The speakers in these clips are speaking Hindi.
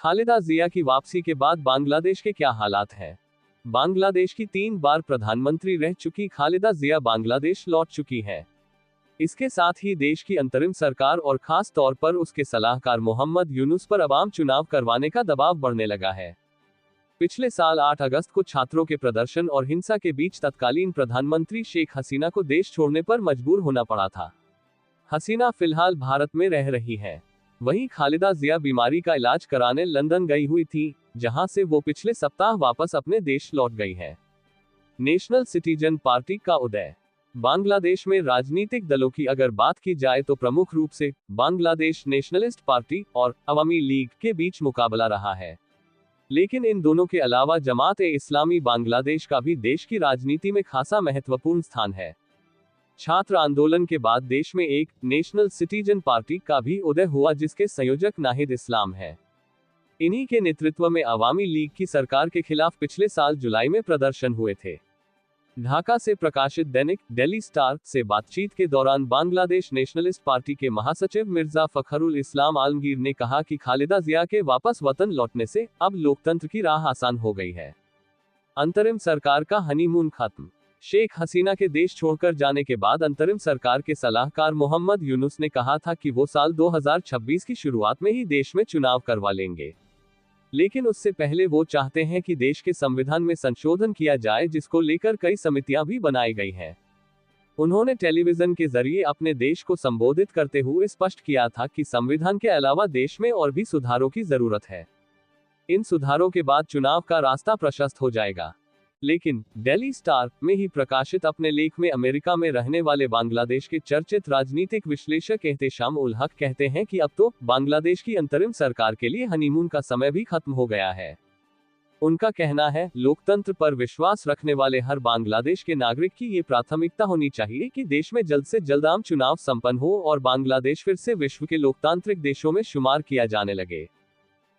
खालिदा जिया की वापसी के बाद बांग्लादेश के क्या हालात हैं? बांग्लादेश की 3 बार प्रधानमंत्री रह चुकी खालिदा जिया बांग्लादेश लौट चुकी हैं। इसके साथ ही देश की अंतरिम सरकार और खास तौर पर उसके सलाहकार मोहम्मद यूनुस पर आवाम चुनाव करवाने का दबाव बढ़ने लगा है। पिछले साल 8 अगस्त को छात्रों के प्रदर्शन और हिंसा के बीच तत्कालीन प्रधानमंत्री शेख हसीना को देश छोड़ने पर मजबूर होना पड़ा था। हसीना फिलहाल भारत में रह रही है। वहीं खालिदा जिया बीमारी का इलाज कराने लंदन गई हुई थी, जहां से वो पिछले सप्ताह वापस अपने देश लौट गई है। नेशनल सिटीजन पार्टी का उदय। बांग्लादेश में राजनीतिक दलों की अगर बात की जाए तो प्रमुख रूप से बांग्लादेश नेशनलिस्ट पार्टी और अवामी लीग के बीच मुकाबला रहा है। लेकिन इन दोनों के अलावा जमात-ए-इस्लामी बांग्लादेश का भी देश की राजनीति में खासा महत्वपूर्ण स्थान है। छात्र आंदोलन के बाद देश में एक नेशनल सिटीजन पार्टी का भी उदय हुआ, जिसके संयोजक नाहिद इस्लाम है। इन्हीं के नेतृत्व में अवामी लीग की सरकार के खिलाफ पिछले साल जुलाई में प्रदर्शन हुए थे। ढाका से प्रकाशित दैनिक डेली स्टार से बातचीत के दौरान बांग्लादेश नेशनलिस्ट पार्टी के महासचिव मिर्जा फखरुल इस्लाम आलमगीर ने कहा कि खालिदा जिया के वापस वतन लौटने से अब लोकतंत्र की राह आसान हो गई है। अंतरिम सरकार का हनीमून खत्म। शेख हसीना के देश छोड़कर जाने के बाद अंतरिम सरकार के सलाहकार मोहम्मद यूनुस ने कहा था कि वो साल 2026 की शुरुआत में ही देश में चुनाव करवा लेंगे। लेकिन उससे पहले वो चाहते हैं कि देश के संविधान में संशोधन किया जाए, जिसको लेकर कई समितियां भी बनाई गई हैं। उन्होंने टेलीविजन के जरिए अपने देश को संबोधित करते हुए स्पष्ट किया था कि संविधान के अलावा देश में और भी सुधारों की जरूरत है। इन सुधारों के बाद चुनाव का रास्ता प्रशस्त हो जाएगा। लेकिन डेली स्टार में ही प्रकाशित अपने लेख में अमेरिका में रहने वाले बांग्लादेश के चर्चित राजनीतिक विश्लेषक एहतेशाम उल हक कहते हैं कि अब तो बांग्लादेश की अंतरिम सरकार के लिए हनीमून का समय भी खत्म हो गया है। उनका कहना है, लोकतंत्र पर विश्वास रखने वाले हर बांग्लादेश के नागरिक की ये प्राथमिकता होनी चाहिए कि देश में जल्द से जल्द आम चुनाव संपन्न हो और बांग्लादेश फिर से विश्व के लोकतांत्रिक देशों में शुमार किया जाने लगे।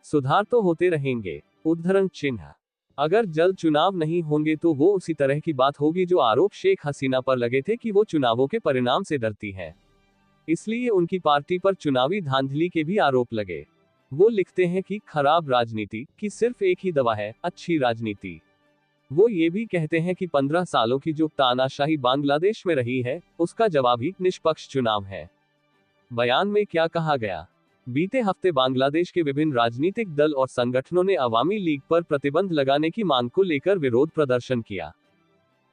सुधार तो होते रहेंगे। उद्धरण चिन्ह। अगर जल्द चुनाव नहीं होंगे तो वो उसी तरह की बात होगी जो आरोप शेख हसीना पर लगे थे कि वो चुनावों के परिणाम से डरती है, इसलिए उनकी पार्टी पर चुनावी धांधली के भी आरोप लगे। वो लिखते हैं कि खराब राजनीति की सिर्फ एक ही दवा है, अच्छी राजनीति। वो ये भी कहते हैं कि 15 सालों की जो तानाशाही बांग्लादेश में रही है, उसका जवाब ही निष्पक्ष चुनाव है। बयान में क्या कहा गया? बीते हफ्ते बांग्लादेश के विभिन्न राजनीतिक दल और संगठनों ने अवामी लीग पर प्रतिबंध लगाने की मांग को लेकर विरोध प्रदर्शन किया।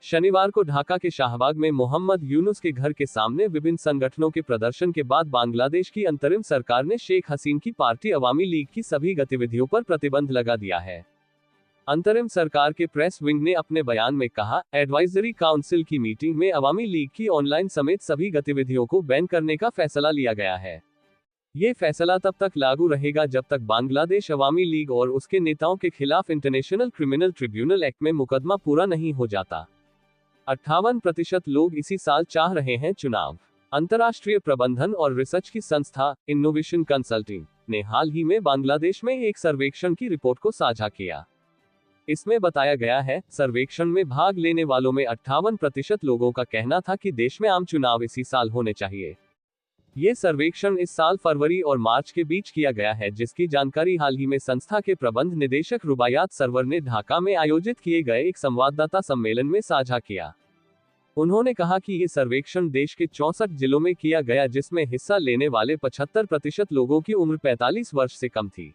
शनिवार को ढाका के शाहबाग में मोहम्मद यूनुस के घर के सामने विभिन्न संगठनों के प्रदर्शन के बाद बांग्लादेश की अंतरिम सरकार ने शेख हसीना की पार्टी अवामी लीग की सभी गतिविधियों पर प्रतिबंध लगा दिया है। अंतरिम सरकार के प्रेस विंग ने अपने बयान में कहा, एडवाइजरी काउंसिल की मीटिंग में अवामी लीग की ऑनलाइन समेत सभी गतिविधियों को बैन करने का फैसला लिया गया है। ये फैसला तब तक लागू रहेगा जब तक बांग्लादेश अवामी लीग और उसके नेताओं के खिलाफ इंटरनेशनल क्रिमिनल ट्रिब्यूनल एक्ट में मुकदमा पूरा नहीं हो जाता। 58% लोग इसी साल चाह रहे हैं चुनाव। अंतर्राष्ट्रीय प्रबंधन और रिसर्च की संस्था इनोवेशन कंसल्टिंग ने हाल ही में बांग्लादेश में एक सर्वेक्षण की रिपोर्ट को साझा किया। इसमें बताया गया है, सर्वेक्षण में भाग लेने वालों में 58% लोगों का कहना था कि देश में आम चुनाव इसी साल होने चाहिए। ये सर्वेक्षण इस साल फरवरी और मार्च के बीच किया गया है, जिसकी जानकारी हाल ही में संस्था के प्रबंध निदेशक रुबायात सरवर ने ढाका में आयोजित किए गए एक संवाददाता सम्मेलन में साझा किया। उन्होंने कहा कि ये सर्वेक्षण देश के 64 जिलों में किया गया, जिसमें हिस्सा लेने वाले 75% लोगों की उम्र 45 वर्ष से कम थी।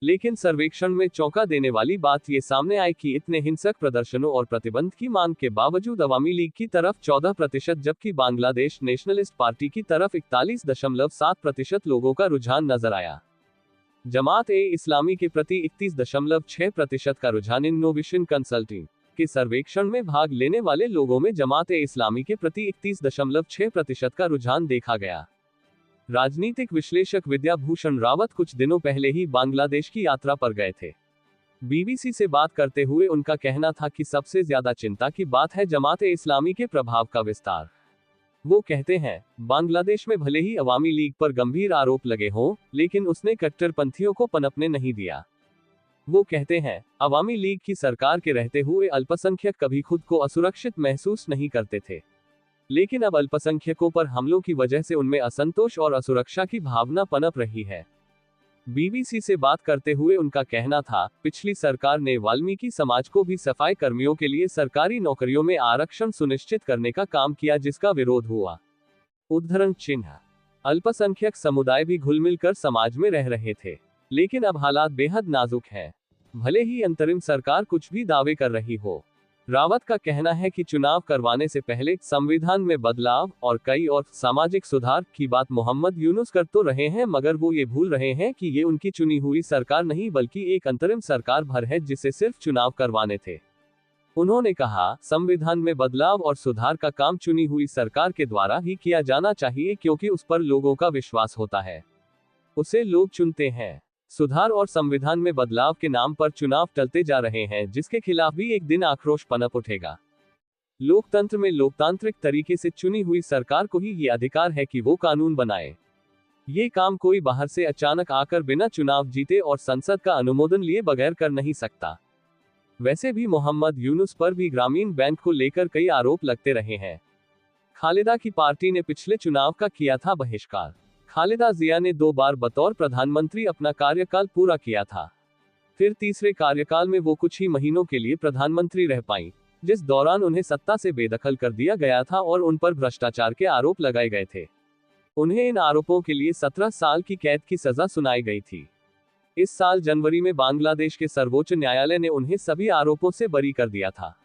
लेकिन सर्वेक्षण में चौंका देने वाली बात ये सामने आई कि इतने हिंसक प्रदर्शनों और प्रतिबंध की मांग के बावजूद अवामी लीग की तरफ 14%, जबकि बांग्लादेश नेशनलिस्ट पार्टी की तरफ 41.7% लोगों का रुझान नजर आया। जमात-ए-इस्लामी के प्रति 31.6% का रुझान इनोवेशन कंसल्टिंग के सर्वेक्षण में भाग लेने वाले लोगों में जमात-ए-इस्लामी के प्रति 31.6% का रुझान देखा गया। राजनीतिक विश्लेषक विद्या भूषण रावत कुछ दिनों पहले ही बांग्लादेश की यात्रा पर गए थे। बीबीसी से बात करते हुए उनका कहना था कि सबसे ज्यादा चिंता की बात है जमात-ए-इस्लामी के प्रभाव का विस्तार। वो कहते हैं, बांग्लादेश में भले ही अवामी लीग पर गंभीर आरोप लगे हों, लेकिन उसने कट्टरपंथियों को पनपने नहीं दिया। वो कहते हैं, अवामी लीग की सरकार के रहते हुए अल्पसंख्यक कभी खुद को असुरक्षित महसूस नहीं करते थे, लेकिन अब अल्पसंख्यकों पर हमलों की वजह से उनमें असंतोष और असुरक्षा की भावना पनप रही है। बीबीसी से बात करते हुए उनका कहना था, पिछली सरकार ने वाल्मीकि समाज को भी सफाई कर्मियों के लिए सरकारी नौकरियों में आरक्षण सुनिश्चित करने का काम किया, जिसका विरोध हुआ। उद्धरण चिन्ह। अल्पसंख्यक समुदाय भी घुल मिल कर समाज में रह रहे थे, लेकिन अब हालात बेहद नाजुक हैं। भले ही अंतरिम सरकार कुछ भी दावे कर रही हो। रावत का कहना है कि चुनाव करवाने से पहले संविधान में बदलाव और कई और सामाजिक सुधार की बात मोहम्मद यूनुस कर तो रहे हैं, मगर वो ये भूल रहे हैं कि ये उनकी चुनी हुई सरकार नहीं बल्कि एक अंतरिम सरकार भर है जिसे सिर्फ चुनाव करवाने थे। उन्होंने कहा, संविधान में बदलाव और सुधार का काम चुनी हुई सरकार के द्वारा ही किया जाना चाहिए, क्योंकि उस पर लोगों का विश्वास होता है, उसे लोग चुनते हैं। सुधार और संविधान में बदलाव के नाम पर चुनाव टलते जा रहे हैं, जिसके खिलाफ भी एक दिन आक्रोश पनप उठेगा। लोकतंत्र में लोकतांत्रिक तरीके से चुनी हुई सरकार को ही ये अधिकार है कि वो कानून बनाए। ये काम कोई बाहर से अचानक आकर बिना चुनाव जीते और संसद का अनुमोदन लिए बगैर कर नहीं सकता। वैसे भी मोहम्मद यूनुस पर भी ग्रामीण बैंक को लेकर कई आरोप लगते रहे हैं। खालिदा की पार्टी ने पिछले चुनाव का किया था बहिष्कार। खालिदा जिया ने 2 बार बतौर प्रधानमंत्री अपना कार्यकाल पूरा किया था। फिर तीसरे कार्यकाल में वो कुछ ही महीनों के लिए प्रधानमंत्री रह पाईं, जिस दौरान उन्हें सत्ता से बेदखल कर दिया गया था और उन पर भ्रष्टाचार के आरोप लगाए गए थे। उन्हें इन आरोपों के लिए 17 साल की कैद की सजा सुनाई गई थी। इस साल जनवरी में बांग्लादेश के सर्वोच्च न्यायालय ने उन्हें सभी आरोपों से बरी कर दिया था।